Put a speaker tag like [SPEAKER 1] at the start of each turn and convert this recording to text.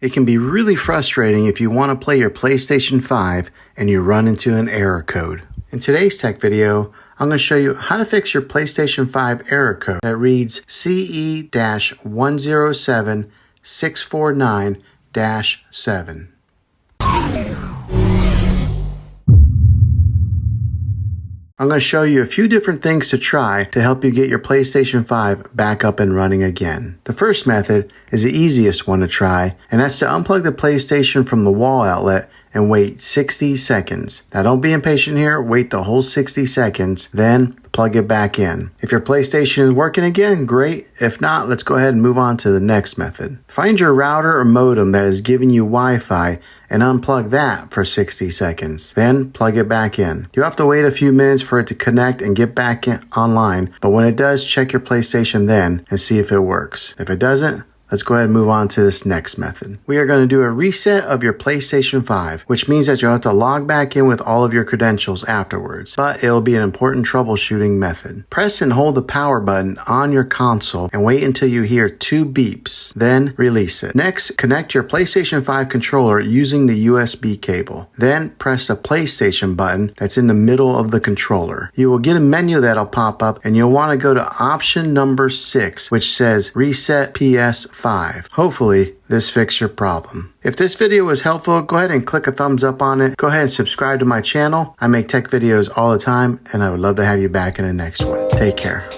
[SPEAKER 1] It can be really frustrating if you want to play your PlayStation 5 and you run into an error code. In today's tech video, I'm going to show you how to fix your PlayStation 5 error code that reads CE-107649-7. I'm going to show you a few different things to try to help you get your PlayStation 5 back up and running again. The first method is the easiest one to try, and that's to unplug the PlayStation from the wall outlet and wait 60 seconds. Now don't be impatient here, wait the whole 60 seconds, then plug it back in. If your PlayStation is working again, great. If not, let's go ahead and move on to the next method. Find your router or modem that is giving you Wi-Fi and unplug that for 60 seconds. Then plug it back in. You have to wait a few minutes for it to connect and get back online, but when it does, check your PlayStation then and see if it works. If it doesn't, let's go ahead and move on to this next method. We are going to do a reset of your PlayStation 5, which means that you'll have to log back in with all of your credentials afterwards, but it'll be an important troubleshooting method. Press and hold the power button on your console and wait until you hear 2 beeps, then release it. Next, connect your PlayStation 5 controller using the USB cable. Then press the PlayStation button that's in the middle of the controller. You will get a menu that'll pop up and you'll want to go to option number 6, which says Reset PS5. Hopefully, this fixed your problem. If this video was helpful, go ahead and click a thumbs up on it. Go ahead and subscribe to my channel. I make tech videos all the time, and I would love to have you back in the next one. Take care.